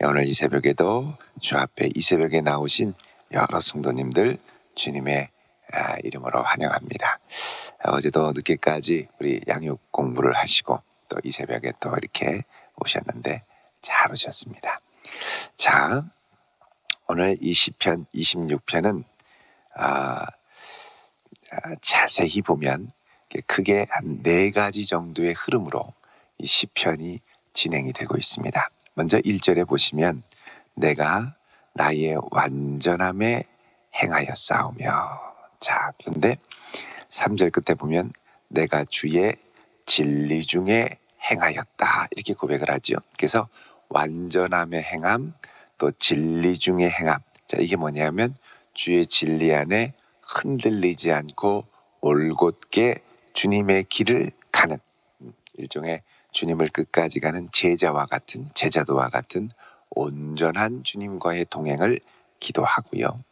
오늘 이 새벽에도 주 앞에 이 새벽에 나오신 여러 성도님들 주님의 이름으로 환영합니다. 어제도 늦게까지 우리 양육 공부를 하시고 또 이 새벽에 또 이렇게 오셨는데 잘 오셨습니다. 자, 오늘 이 시편 26편은 자세히 보면 크게 한 4가지 정도의 흐름으로 이 시편이 진행이 되고 있습니다. 먼저 1절에 보시면 내가 나의 완전함에 행하였사오며, 자, 그런데 3절 끝에 보면 내가 주의 진리 중에 행하였다 이렇게 고백을 하죠. 그래서 완전함의 행함, 또 진리 중에 행함. 자, 이게 뭐냐면 주의 진리 안에 흔들리지 않고 올곧게 주님의 길을 가는, 일종의 주님을 끝까지 가는 제자도와 같은 온전한 주님과의 동행을 기도하고요.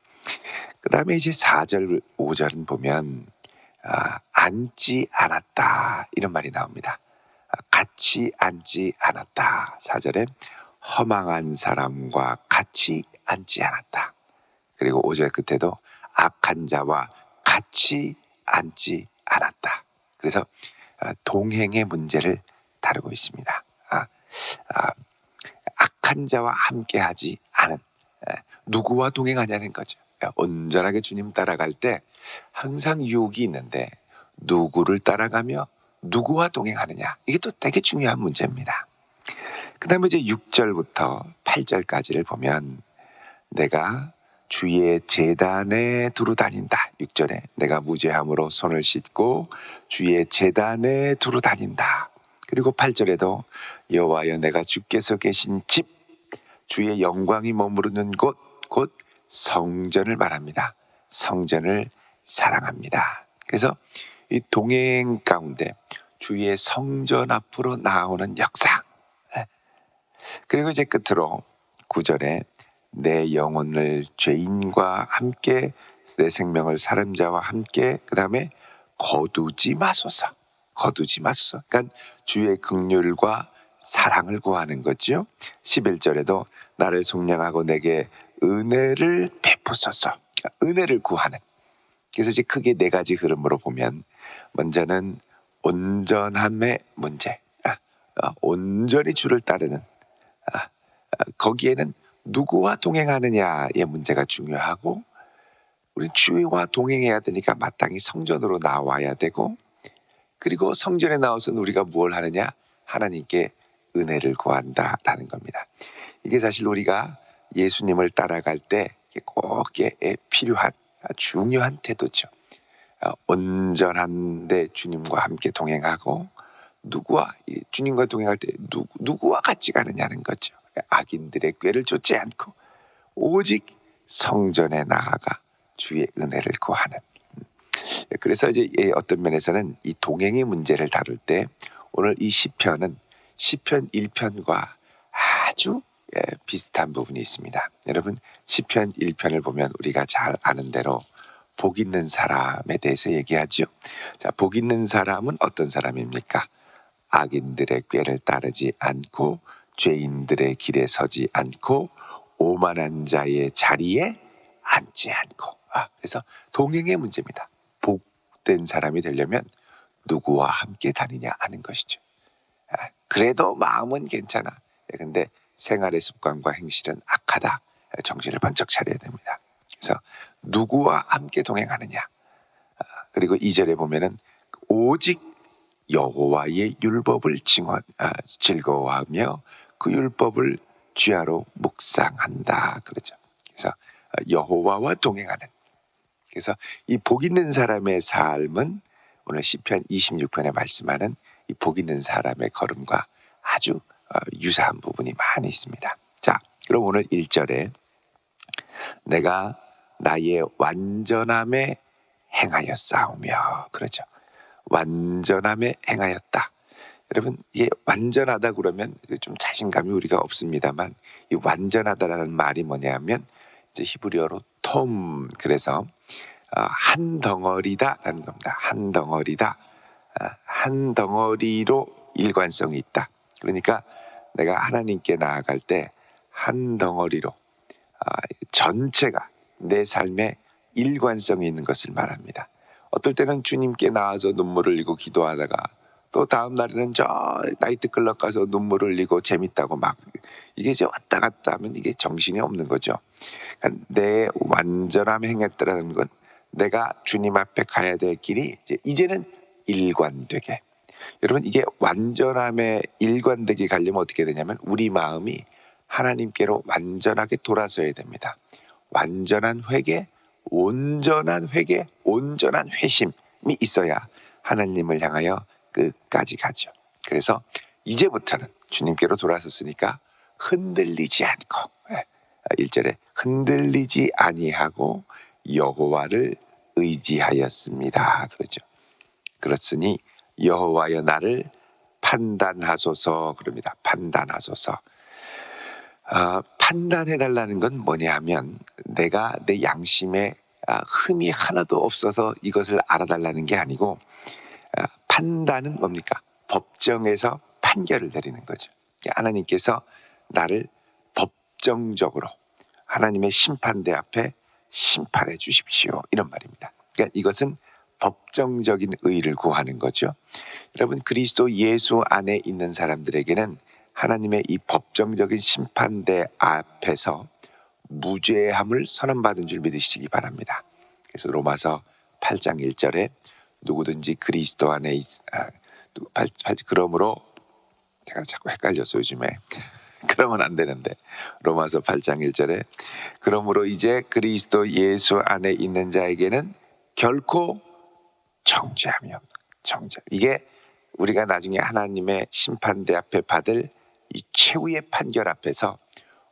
그 다음에 이제 4절, 5절은 보면 앉지 않았다 이런 말이 나옵니다. 같이 앉지 않았다. 4절에 허망한 사람과 같이 앉지 않았다. 그리고 5절 끝에도 악한 자와 같이 앉지 않았다. 그래서 동행의 문제를 다루고 있습니다. 악한 자와 함께하지 않은, 누구와 동행하냐는 거죠. 온전하게 주님 따라갈 때 항상 유혹이 있는데 누구를 따라가며 누구와 동행하느냐, 이게 또 되게 중요한 문제입니다. 그 다음에 이제 6절부터 8절까지를 보면 내가 주의 제단에 두루 다닌다. 6절에 내가 무죄함으로 손을 씻고 주의 제단에 두루 다닌다. 그리고 8절에도 여호와여 내가 주께서 계신 집, 주의 영광이 머무르는 곳, 곧 성전을 말합니다. 성전을 사랑합니다. 그래서 이 동행 가운데 주의 성전 앞으로 나오는 역사. 그리고 이제 끝으로 9절에 내 영혼을 죄인과 함께, 내 생명을 사람자와 함께, 그 다음에 거두지 마소서. 그러니까 주의 긍휼과 사랑을 구하는 거죠. 11절에도 나를 속량하고 내게 은혜를 베푸소서. 은혜를 구하는. 그래서 이제 크게 4가지 흐름으로 보면, 먼저는 온전함의 문제, 온전히 주를 따르는, 거기에는 누구와 동행하느냐의 문제가 중요하고, 우리 주와 동행해야 되니까 마땅히 성전으로 나와야 되고, 그리고 성전에 나와서는 우리가 무엇을 하느냐? 하나님께 은혜를 구한다라는 겁니다. 이게 사실 우리가 예수님을 따라갈 때 꼭 필요한 중요한 태도죠. 온전한데 주님과 함께 동행하고, 주님과 동행할 때 누구와 같이 가느냐는 거죠. 악인들의 꾀를 쫓지 않고 오직 성전에 나아가 주의 은혜를 구하는. 그래서 이제 어떤 면에서는 이 동행의 문제를 다룰 때 오늘 이 시편은 시편 1편과 아주 비슷한 부분이 있습니다. 여러분, 시편 1편을 보면 우리가 잘 아는 대로 복 있는 사람에 대해서 얘기하죠. 자, 복 있는 사람은 어떤 사람입니까? 악인들의 꾀를 따르지 않고 죄인들의 길에 서지 않고 오만한 자의 자리에 앉지 않고. 그래서 동행의 문제입니다. 복된 사람이 되려면 누구와 함께 다니냐 하는 것이죠. 그래도 마음은 괜찮아. 근데 생활의 습관과 행실은 악하다. 정신을 번쩍 차려야 됩니다. 그래서 누구와 함께 동행하느냐. 그리고 2절에 보면은 오직 여호와의 율법을 즐거워하며 그 율법을 주야로 묵상한다. 그러죠. 그래서 여호와와 동행하는. 그래서 이 복 있는 사람의 삶은 오늘 시편 26편에 말씀하는 이 복 있는 사람의 걸음과 아주 유사한 부분이 많이 있습니다. 자, 그럼 오늘 1절에 내가 나의 완전함에 행하였사오며, 그렇죠. 완전함에 행하였다. 여러분, 이게 완전하다 그러면 좀 자신감이 우리가 없습니다만, 이 완전하다라는 말이 뭐냐면 이제 히브리어로 톰, 그래서 한 덩어리다라는 겁니다. 한 덩어리다. 한 덩어리로 일관성이 있다. 그러니까 내가 하나님께 나아갈 때 한 덩어리로 전체가 내 삶에 일관성이 있는 것을 말합니다. 어떨 때는 주님께 나와서 눈물을 흘리고 기도하다가 또 다음 날에는 저 나이트클럽 가서 눈물을 흘리고 재밌다고 막 이게 이제 왔다 갔다 하면 이게 정신이 없는 거죠. 그러니까 내 완전함 행했다라는 건 내가 주님 앞에 가야 될 길이 이제는 일관되게. 여러분 이게 완전함에 일관되게 가려면 어떻게 되냐면 우리 마음이 하나님께로 완전하게 돌아서야 됩니다. 완전한 회개, 온전한 회개, 온전한 회심이 있어야 하나님을 향하여 끝까지 가죠. 그래서 이제부터는 주님께로 돌아섰으니까 흔들리지 않고 1절에 흔들리지 아니하고 여호와를 의지하였습니다. 그러죠. 그렇으니 여호와여 나를 판단하소서 그럽니다. 판단하소서. 판단해달라는 건 뭐냐 하면 내가 내 양심에 흠이 하나도 없어서 이것을 알아달라는 게 아니고 판단은 뭡니까? 법정에서 판결을 내리는 거죠. 하나님께서 나를 법정적으로 하나님의 심판대 앞에 심판해 주십시오. 이런 말입니다. 그러니까 이것은 법정적인 의를 구하는 거죠. 여러분 그리스도 예수 안에 있는 사람들에게는 하나님의 이 법정적인 심판대 앞에서 무죄함을 선언받은 줄 믿으시기 바랍니다. 그래서 로마서 8장 1절에 누구든지 그리스도 안에 그러므로 제가 자꾸 헷갈려서 요즘에 그러면 안 되는데 로마서 8장 1절에 그러므로 이제 그리스도 예수 안에 있는 자에게는 결코 정죄함이 없다. 정죄. 이게 우리가 나중에 하나님의 심판대 앞에 받을 이 최후의 판결 앞에서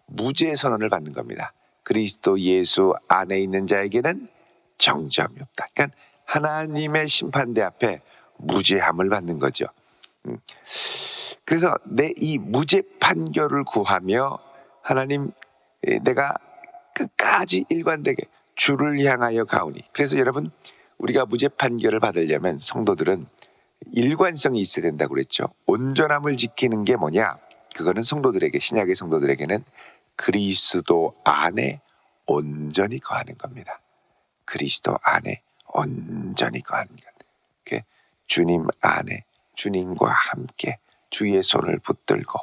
무죄 선언을 받는 겁니다. 그리스도 예수 안에 있는 자에게는 정죄함이 없다. 그러니까 하나님의 심판대 앞에 무죄함을 받는 거죠. 그래서 내 이 무죄 판결을 구하며 하나님 내가 끝까지 일관되게 주를 향하여 가오니. 그래서 여러분 우리가 무죄 판결을 받으려면 성도들은 일관성이 있어야 된다고 그랬죠. 온전함을 지키는 게 뭐냐? 그거는 성도들에게 신약의 성도들에게는 그리스도 안에 온전히 거하는 겁니다. 그리스도 안에 온전히 거하는 것. 주님 안에 주님과 함께 주의 손을 붙들고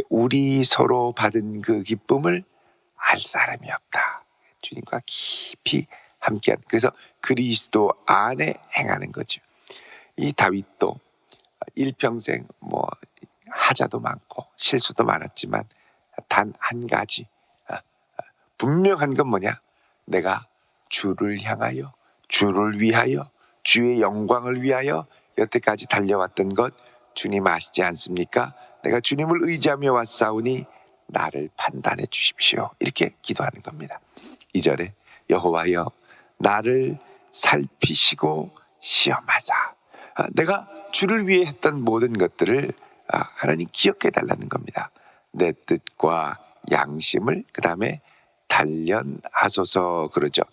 우리 서로 받은 그 기쁨을 알 사람이 없다. 주님과 깊이 함께하는. 그래서 그리스도 안에 행하는 거죠. 이 다윗도 일평생 하자도 많고 실수도 많았지만 단 한 가지 분명한 건 뭐냐? 내가 주를 향하여 주를 위하여 주의 영광을 위하여 여태까지 달려왔던 것 주님 아시지 않습니까? 내가 주님을 의지하며 왔사오니 나를 판단해 주십시오. 이렇게 기도하는 겁니다. 2절에 여호와여 나를 살피시고 시험하사. 내가 주를 위해 했던 모든 것들을 하나님 기억해 달라는 겁니다. 내 뜻과 양심을 그 다음에 단련하소서 그러죠.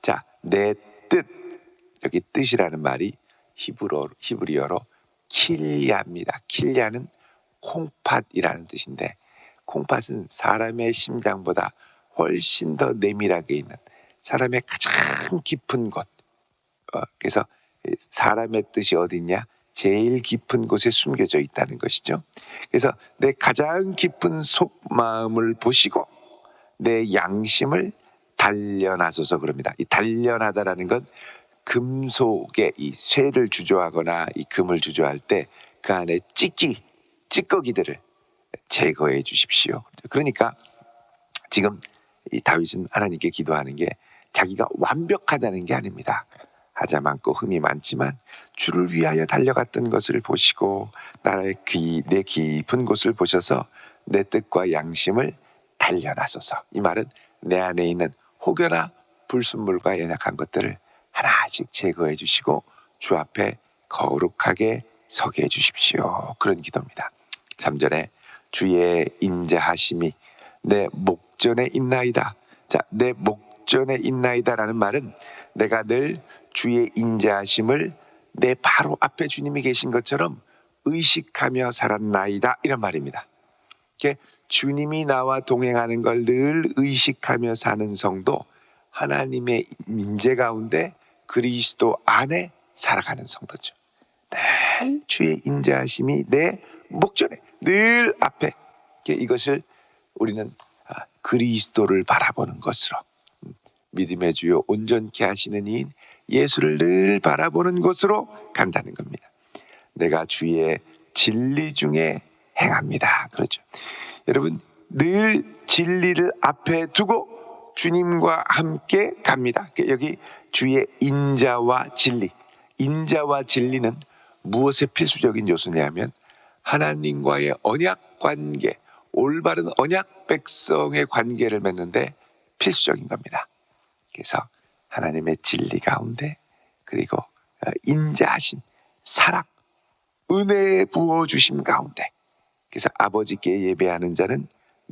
자, 내 뜻, 여기 뜻이라는 말이 히브리어로 킬리아입니다. 킬리아는 콩팥이라는 뜻인데 콩팥은 사람의 심장보다 훨씬 더 내밀하게 있는 사람의 가장 깊은 곳. 그래서 사람의 뜻이 어디 있냐? 제일 깊은 곳에 숨겨져 있다는 것이죠. 그래서 내 가장 깊은 속마음을 보시고 내 양심을 단련하소서 그럽니다. 이 단련하다라는 건 금속에 이 쇠를 주조하거나 이 금을 주조할 때 그 안에 찌꺼기들을 제거해 주십시오. 그러니까 지금 이 다윗은 하나님께 기도하는 게 자기가 완벽하다는 게 아닙니다. 하자 많고 흠이 많지만 주를 위하여 달려갔던 것을 보시고 나의 내 깊은 곳을 보셔서 내 뜻과 양심을 단련하소서. 이 말은 내 안에 있는 혹여나 불순물과 연약한 것들을 하나씩 제거해 주시고 주 앞에 거룩하게 서게 해 주십시오. 그런 기도입니다. 3절에 주의 인자하심이 내 목전에 있나이다. 자, 내 목전에 있나이다라는 말은 내가 늘 주의 인자하심을 내 바로 앞에 주님이 계신 것처럼 의식하며 살았나이다 이런 말입니다. 주님이 나와 동행하는 걸 늘 의식하며 사는 성도, 하나님의 임재 가운데 그리스도 안에 살아가는 성도죠. 늘 주의 인자하심이 내 목전에 늘 앞에, 이것을 우리는 그리스도를 바라보는 것으로, 믿음의 주요 온전케 하시는 이인 예수를 늘 바라보는 것으로 간다는 겁니다. 내가 주의 진리 중에 행합니다. 그렇죠. 여러분, 늘 진리를 앞에 두고 주님과 함께 갑니다. 여기 주의 인자와 진리, 인자와 진리는 무엇의 필수적인 요소냐면 하나님과의 언약 관계, 올바른 언약 백성의 관계를 맺는데 필수적인 겁니다. 그래서 하나님의 진리 가운데, 그리고 인자하심, 사랑, 은혜 부어주심 가운데, 그래서 아버지께 예배하는 자는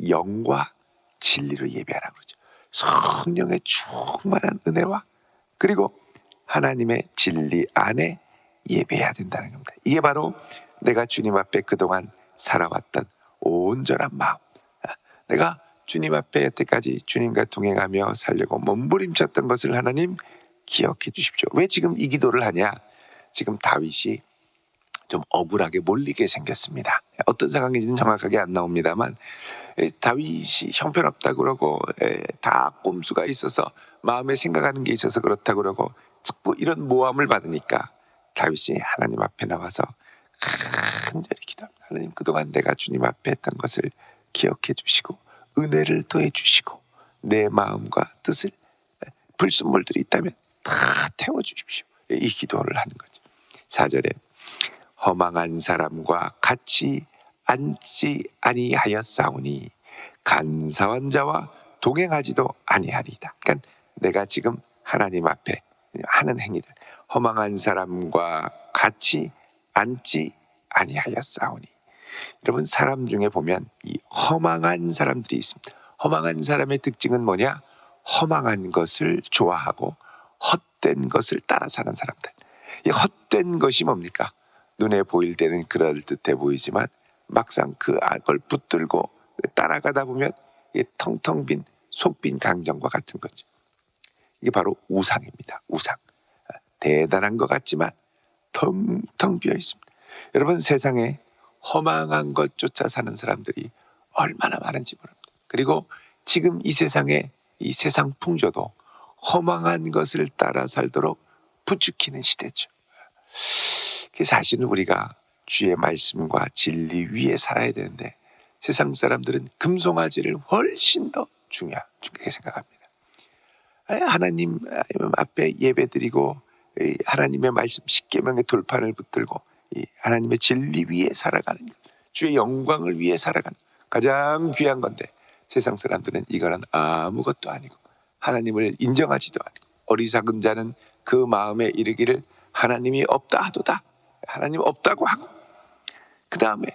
영과 진리로 예배하라 그러죠. 성령의 충만한 은혜와 그리고 하나님의 진리 안에 예배해야 된다는 겁니다. 이게 바로 내가 주님 앞에 그동안 살아왔던 온전한 마음, 내가 주님 앞에 여태까지 주님과 동행하며 살려고 몸부림쳤던 것을 하나님 기억해 주십시오. 왜 지금 이 기도를 하냐? 지금 다윗이 좀 억울하게 몰리게 생겼습니다. 어떤 상황인지는 정확하게 안 나옵니다만, 다윗이 형편없다고 그러고 다 꼼수가 있어서 마음에 생각하는 게 있어서 그렇다고 그러고 자꾸 이런 모함을 받으니까 다윗이 하나님 앞에 나와서 간절히 기도합니다. 하나님, 그동안 내가 주님 앞에 했던 것을 기억해 주시고 은혜를 더해 주시고 내 마음과 뜻을, 불순물들이 있다면 다 태워 주십시오. 이 기도를 하는 거죠. 4절에 허망한 사람과 같이 앉지 아니하였사오니 간사한 자와 동행하지도 아니하리이다. 그러니까 내가 지금 하나님 앞에 하는 행위들, 허망한 사람과 같이 앉지 아니하였사오니, 여러분, 사람 중에 보면 이 허망한 사람들이 있습니다. 허망한 사람의 특징은 뭐냐? 허망한 것을 좋아하고 헛된 것을 따라 사는 사람들. 이 헛된 것이 뭡니까? 눈에 보일 때는 그럴듯해 보이지만 막상 그걸 붙들고 따라가다 보면 텅텅 빈 속빈 강정과 같은 거죠. 이게 바로 우상입니다. 우상. 대단한 것 같지만 텅텅 비어 있습니다. 여러분, 세상에 허망한 것 쫓아 사는 사람들이 얼마나 많은지 모릅니다. 그리고 지금 이 세상에, 이 세상 풍조도 허망한 것을 따라 살도록 부추기는 시대죠. 사실은 우리가 주의 말씀과 진리 위에 살아야 되는데 세상 사람들은 금송아지를 훨씬 더 중요하게 생각합니다. 하나님 앞에 예배드리고 하나님의 말씀 십계명의 돌판을 붙들고 하나님의 진리 위에 살아가는 것, 주의 영광을 위해 살아가는 가장 귀한 건데 세상 사람들은 이거는 아무것도 아니고 하나님을 인정하지도 않고, 어리석은 자는 그 마음에 이르기를 하나님이 없다 하도다, 하나님 없다고 하고, 그 다음에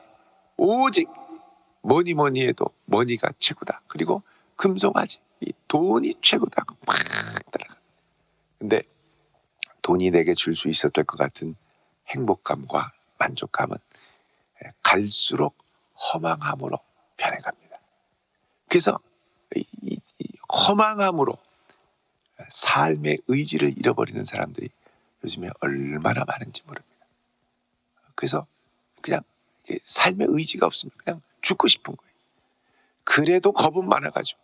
오직 뭐니 해도 머니가 최고다, 그리고 금송아지, 이 돈이 최고다 막 따라가. 근데 돈이 내게 줄 수 있었을 것 같은 행복감과 만족감은 갈수록 허망함으로 변해갑니다. 그래서 이 허망함으로 삶의 의지를 잃어버리는 사람들이 요즘에 얼마나 많은지 모릅니다. 그래서 그냥 삶의 의지가 없으면 그냥 죽고 싶은 거예요. 그래도 겁은 많아가지고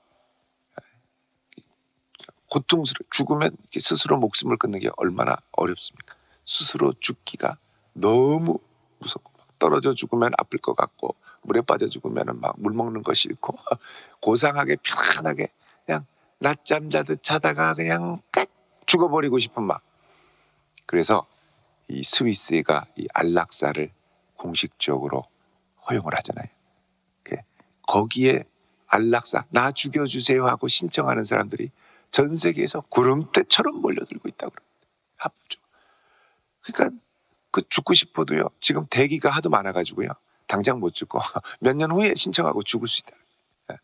고통스러워. 죽으면 스스로 목숨을 끊는 게 얼마나 어렵습니까? 스스로 죽기가 너무 무섭고, 떨어져 죽으면 아플 것 같고, 물에 빠져 죽으면 막 물 먹는 거 싫고, 고상하게 편안하게 그냥 낮잠 자듯 자다가 그냥 깍 죽어버리고 싶은 막. 그래서 이 스위스가 이 안락사를 공식적으로 허용을 하잖아요. 거기에 안락사, 나 죽여주세요 하고 신청하는 사람들이 전 세계에서 구름대처럼 몰려들고 있다고 그럽니다. 합법적으로. 그러니까 그 죽고 싶어도요, 지금 대기가 하도 많아가지고요, 당장 못 죽고 몇 년 후에 신청하고 죽을 수 있다.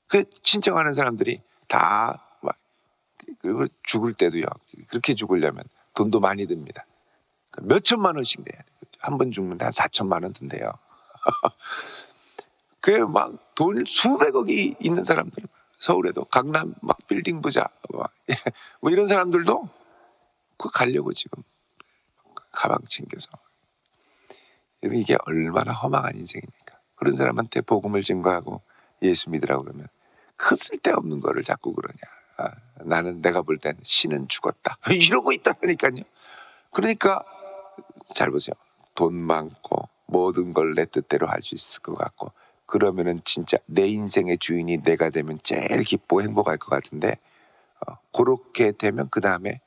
그 신청하는 사람들이 다 막, 그리고 죽을 때도요, 그렇게 죽으려면 돈도 많이 듭니다. 몇 천만 원씩 내야 돼요. 한 번 죽는데 한 4천만 원 든대요. 그 막 돈 수백억이 있는 사람들, 서울에도 강남 막 빌딩 부자 뭐 이런 사람들도 그 가려고 지금 가방 챙겨서. 이게 얼마나 허망한 인생입니까? 그런 사람한테 복음을 증거하고 예수 믿으라고 그러면 그 쓸데없는 거를 자꾸 그러냐. 나는 내가 볼 땐 신은 죽었다 이러고 있다니까요. 그러니까 잘 보세요. 돈 많고 모든 걸 내 뜻대로 할 수 있을 것 같고 그러면은 진짜 내 인생의 주인이 내가 되면 제일 기쁘고 행복할 것 같은데 그렇게 되면 그 다음에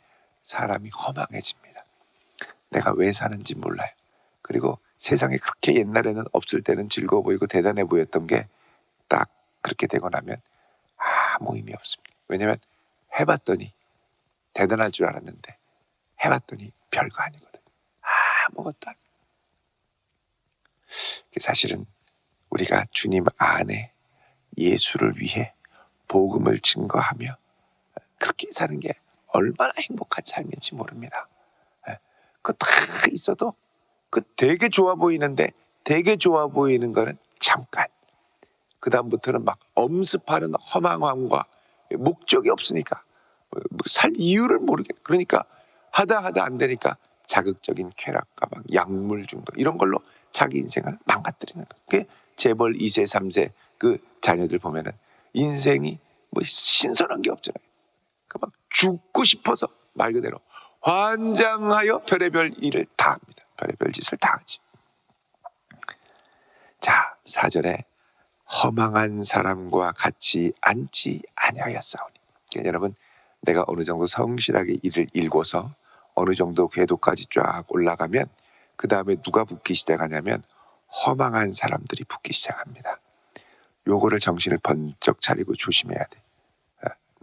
사람이 허망해집니다. 내가 왜 사는지 몰라요. 그리고 세상에 그렇게 옛날에는 없을 때는 즐거워 보이고 대단해 보였던 게 딱 그렇게 되고 나면 아무 의미 없습니다. 왜냐면 해봤더니 대단할 줄 알았는데 해봤더니 별거 아니거든. 아무것도 아니에요. 사실은 우리가 주님 안에 예수를 위해 복음을 증거하며 그렇게 사는 게 얼마나 행복한 삶인지 모릅니다. 그거 다 있어도 그 되게 좋아 보이는데 되게 좋아 보이는 거는 잠깐. 그 다음부터는 막 엄습하는 허망함과 목적이 없으니까 살 이유를 모르겠. 그러니까 하다 안 되니까 자극적인 쾌락과 막 약물 중독 이런 걸로 자기 인생을 망가뜨리는 거예요. 그 재벌 2세 3세 그 자녀들 보면은 인생이 뭐 신선한 게 없잖아요. 그 막 죽고 싶어서 말 그대로 환장하여 별의별 일을 다 합니다. 별의별 짓을 다 하지. 자, 4절에 허망한 사람과 같이 앉지 아니하였사오니. 그러니까 여러분, 내가 어느 정도 성실하게 일을 읽고서 어느 정도 궤도까지 쫙 올라가면 그 다음에 누가 붙기 시작하냐면 허망한 사람들이 붙기 시작합니다. 요거를 정신을 번쩍 차리고 조심해야 돼.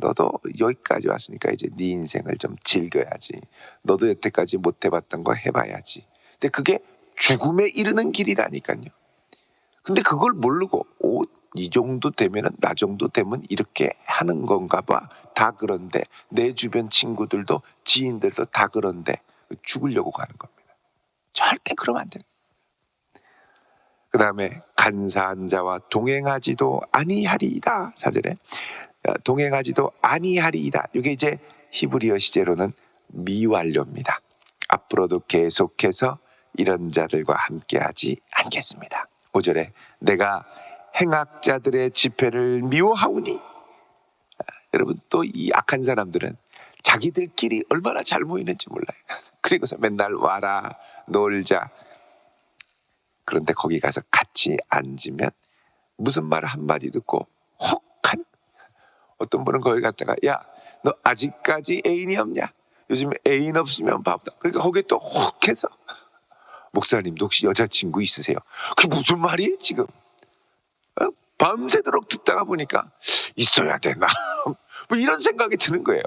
너도 여기까지 왔으니까 이제 네 인생을 좀 즐겨야지. 너도 여태까지 못 해봤던 거 해봐야지. 근데 그게 죽음에 이르는 길이라니까요. 근데 그걸 모르고 이 정도 되면은 나 정도 되면 이렇게 하는 건가 봐. 다 그런데 내 주변 친구들도 지인들도 다 그런데 죽으려고 가는 겁니다. 절대 그러면 안 돼요. 그 다음에 간사한 자와 동행하지도 아니하리이다. 4절에 동행하지도 아니하리이다. 이게 이제 히브리어 시제로는 미완료입니다. 앞으로도 계속해서 이런 자들과 함께하지 않겠습니다. 5절에 내가 행악자들의 집회를 미워하오니. 여러분 또 이 악한 사람들은 자기들끼리 얼마나 잘 모이는지 몰라요. 그리고서 맨날 와라 놀자. 그런데 거기 가서 같이 앉으면 무슨 말 한마디 듣고 혹하는. 어떤 분은 거기 갔다가 야 너 아직까지 애인이 없냐? 요즘 애인 없으면 바보다. 그러니까 거기에 또 혹해서 목사님도 혹시 여자친구 있으세요? 그게 무슨 말이에요 지금? 밤새도록 듣다가 보니까 있어야 되나? 뭐 이런 생각이 드는 거예요.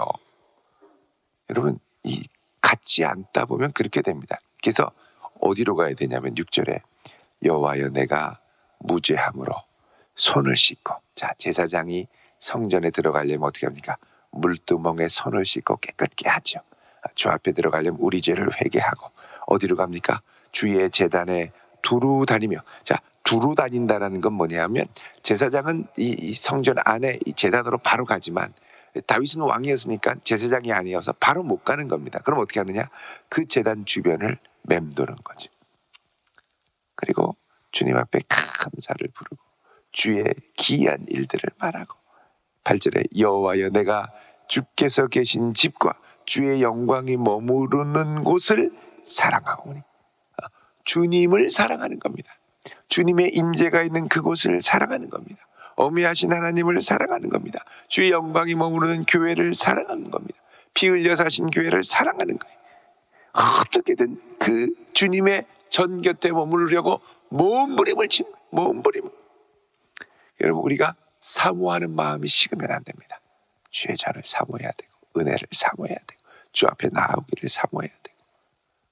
여러분 이 같이 앉다 보면 그렇게 됩니다. 그래서 어디로 가야 되냐면 6절에 여호와여 내가 무죄함으로 손을 씻고. 자, 제사장이 성전에 들어가려면 어떻게 합니까? 물두멍에 손을 씻고 깨끗게 하죠. 주 앞에 들어가려면 우리 죄를 회개하고. 어디로 갑니까? 주의 제단에 두루 다니며. 자, 두루 다닌다라는 건 뭐냐면 제사장은 이 성전 안에 이 제단으로 바로 가지만 다윗은 왕이었으니까 제사장이 아니어서 바로 못 가는 겁니다. 그럼 어떻게 하느냐? 그 제단 주변을 맴도는 거죠. 그리고 주님 앞에 감사를 부르고 주의 기이한 일들을 말하고. 8절에 여호와여 내가 주께서 계신 집과 주의 영광이 머무르는 곳을 사랑하오니. 주님을 사랑하는 겁니다. 주님의 임재가 있는 그곳을 사랑하는 겁니다. 어미하신 하나님을 사랑하는 겁니다. 주의 영광이 머무르는 교회를 사랑하는 겁니다. 피 흘려 사신 교회를 사랑하는 거예요. 어떻게든 그 주님의 전 곁에 머무르려고 몸부림을 친 거예요. 몸부림을. 여러분 우리가 사모하는 마음이 식으면 안 됩니다. 주의 잔을 사모해야 되고 은혜를 사모해야 되고 주 앞에 나오기를 사모해야 되고.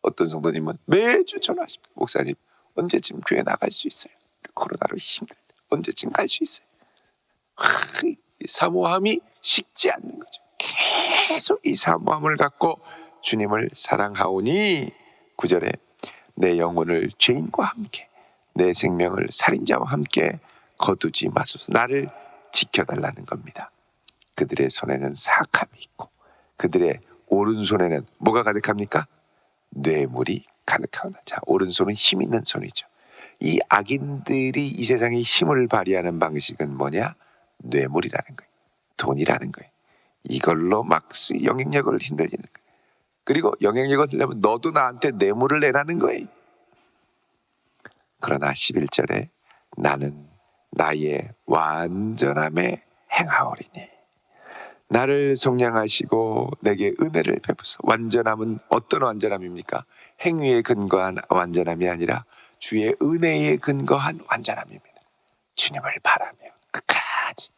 어떤 성도님은 매주 전화하십니다. 목사님 언제쯤 교회 나갈 수 있어요? 코로나로 힘들다. 언제쯤 갈 수 있어요? 이 사모함이 식지 않는 거죠. 계속 이 사모함을 갖고 주님을 사랑하오니. 9절에 내 영혼을 죄인과 함께 내 생명을 살인자와 함께 거두지 마소서. 나를 지켜달라는 겁니다. 그들의 손에는 사악함이 있고 그들의 오른손에는 뭐가 가득합니까? 뇌물이 가득하구나. 자, 오른손은 힘 있는 손이죠. 이 악인들이 이 세상에 힘을 발휘하는 방식은 뭐냐? 뇌물이라는 거예요. 돈이라는 거예요. 이걸로 막 영향력을 흔들리는 거예요. 그리고 영향력을 흔들려면 너도 나한테 뇌물을 내라는 거예요. 그러나 11절에 나는 나의 완전함에 행하오리니 나를 속량하시고 내게 은혜를 베푸소. 완전함은 어떤 완전함입니까? 행위에 근거한 완전함이 아니라 주의 은혜에 근거한 완전함입니다. 주님을 바라며 끝까지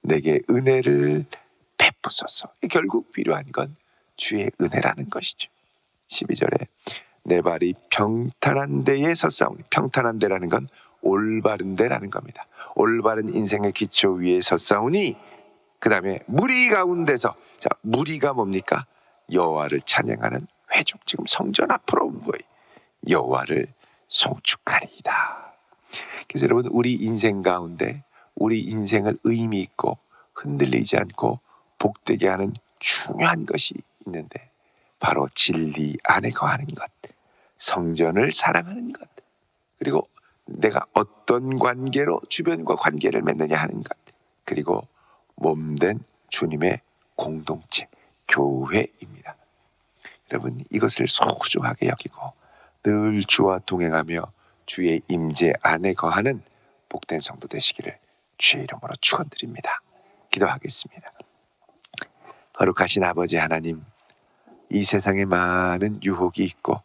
내게 은혜를 베푸소서. 결국 필요한 건 주의 은혜라는 것이죠. 12절에 내 발이 평탄한 데에 섰사오니 평탄한 데라는 건 올바른 데라는 겁니다. 올바른 인생의 기초 위에 섰사오니 그 다음에 무리 가운데서 자 무리가 뭡니까? 여호와를 찬양하는 회중. 지금 성전 앞으로 온 거예요. 여호와를 송축하리이다. 그래서 여러분 우리 인생 가운데 우리 인생을 의미 있고 흔들리지 않고 복되게 하는 중요한 것이 있는데 바로 진리 안에 거하는 것, 성전을 사랑하는 것, 그리고 내가 어떤 관계로 주변과 관계를 맺느냐 하는 것, 그리고 몸된 주님의 공동체, 교회입니다. 여러분 이것을 소중하게 여기고 늘 주와 동행하며 주의 임재 안에 거하는 복된 성도 되시기를 주의 이름으로 축원드립니다. 기도하겠습니다. 거룩하신 아버지 하나님, 이 세상에 많은 유혹이 있고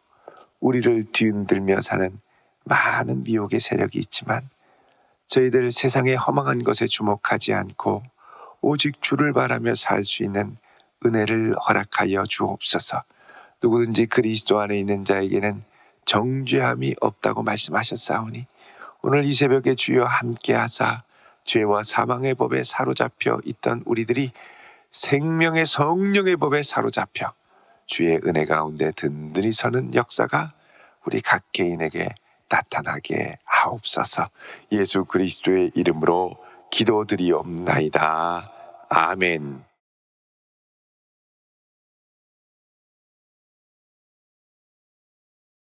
우리를 뒤흔들며 사는 많은 미혹의 세력이 있지만 저희들 세상의 허망한 것에 주목하지 않고 오직 주를 바라며 살 수 있는 은혜를 허락하여 주옵소서. 누구든지 그리스도 안에 있는 자에게는 정죄함이 없다고 말씀하셨사오니 오늘 이 새벽에 주여 함께하사 죄와 사망의 법에 사로잡혀 있던 우리들이 생명의 성령의 법에 사로잡혀 주의 은혜 가운데 든든히 서는 역사가 우리 각 개인에게 나타나게 하옵소서. 예수 그리스도의 이름으로 기도드리옵나이다. 아멘.